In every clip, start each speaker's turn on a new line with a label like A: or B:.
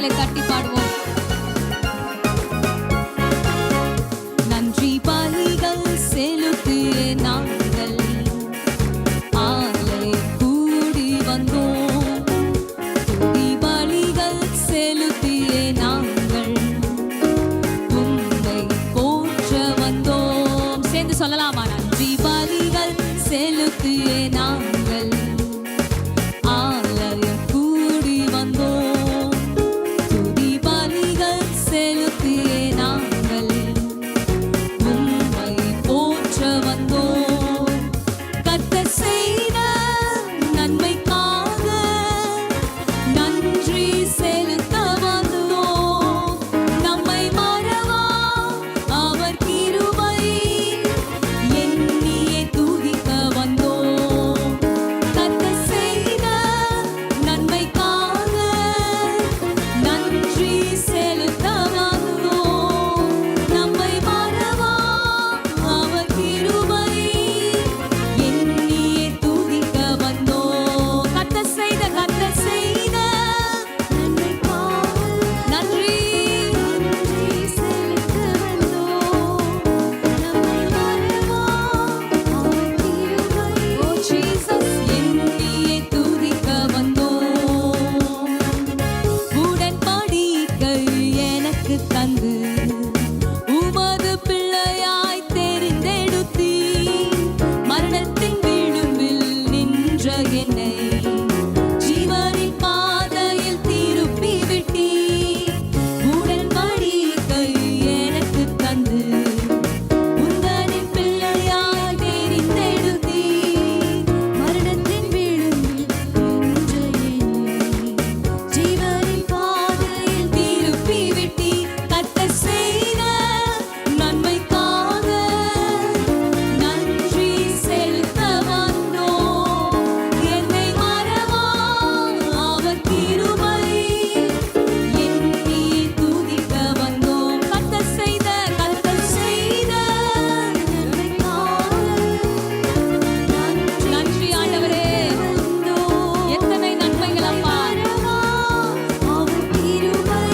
A: கரங்களை தட்டி பாடுவோம். நன்றி பலிகள் செலுத்திய நாங்கள் ஆலை கூடி வந்தோம். துதி பலிகள் செலுத்திய நாங்கள் உம்மை போற்ற வந்தோம். சேர்ந்து சொல்லலாமா? நன்றி பலிகள் செலுத்திய நாங்கள் ஆலயம் கூடி வந்தோம். துதி பலிகள் செலுத்திய நாங்கள் உம்மை போற்ற வந்தோம். கர்த்தர் செய்த நன்மைக்காக நன்றி செலுத்த வந்தோம். நம்மை மறவா அவர் கிருபை எண்ணியே துதிக்க வந்தோம். கர்த்தர் செய்த நன்மைக்காக நன்றி செலுத்த வந்தோம். நம்மை மறவா அவர் கிருபை எண்ணியே துதிக்க வந்தோம். கர்த்தர் செய்த நன்மைக்காக நன்றி செலுத்த வந்தோம். நம்மை மறவா அவர் கிருபை ஓ ஜீசஸ் எண்ணியே துதிக்க வந்தோம். உடன்படிக்கை எனக்கு தந்து உமது பிள்ளையாய் தெரிந்தெடுத்தீர். மரணத்தின் விளிம்பில் நின்ற என்னை ஜீவனின் பாதையில் திருப்பி விட்டீர். உடன்படிக்கை எனக்கு தந்து உந்தனின் பிள்ளையாய் தெரிந்தெடுத்தீர். மரணத்தின் விளிம்பில் நின்ற என்னை ஜீவனின் பாதையில் திருப்பி விட்டீர். கர்த்தர் செய்த நன்மைக்காக நன்றி செலுத்த வந்தோம். என்னை மறவா அவர் கிருபை எண்ணியே துதிக்க வந்தோம். கர்த்தர் செய்த நன்மைக்காக நன்றி ஆண்டவரே. எத்தனை நன்மைகள் அப்பா. அவர் கிருபை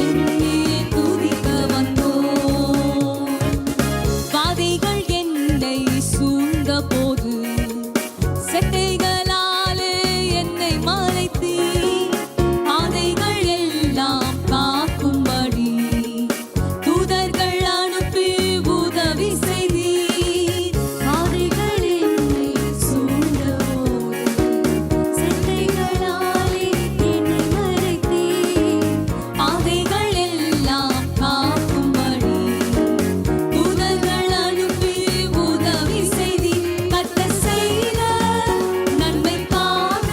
A: எண்ணியே துதிக்க வந்தோம். வாதைகள் என்னை சூழ்ந்த போது செட்டைகளாலே என்னை மறைத்தீர். பாதைகள் எல்லாம் காக்கும்படி தூதர்கள் அனுப்பி உதவி செய்தீர். பாதைகள் என்னை சூழ்ந்த போது செட்டைகளாலே என்னை மறைத்தீர். பாதைகள் எல்லாம் காக்கும்படி தூதர்கள் அனுப்பி உதவி செய்தீர். கர்த்தர் செய்த நன்மைக்காக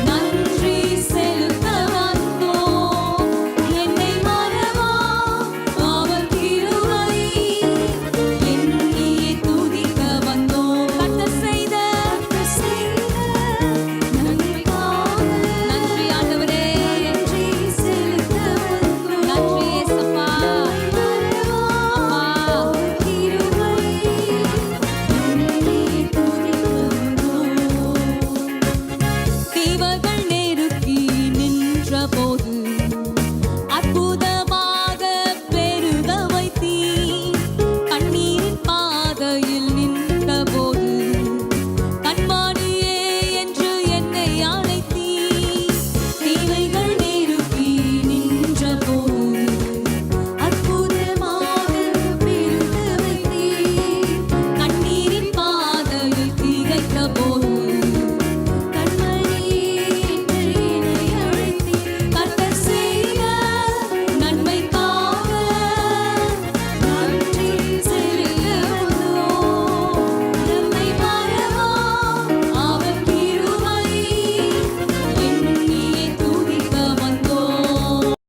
A: நன்றி செலுத்த வந்தோம். என்னை மறவா அவர் கிருபை எண்ணியே துதிக்க வந்தோம். கர்த்தர் செய்த நன்மைக்காக நன்றி ஆண்டவரே. நன்றி செலுத்த வந்தோம். நன்றி இயேசப்பா. அவர் கிருபை எண்ணியே துதிக்க வந்தோம். தீவர்கள்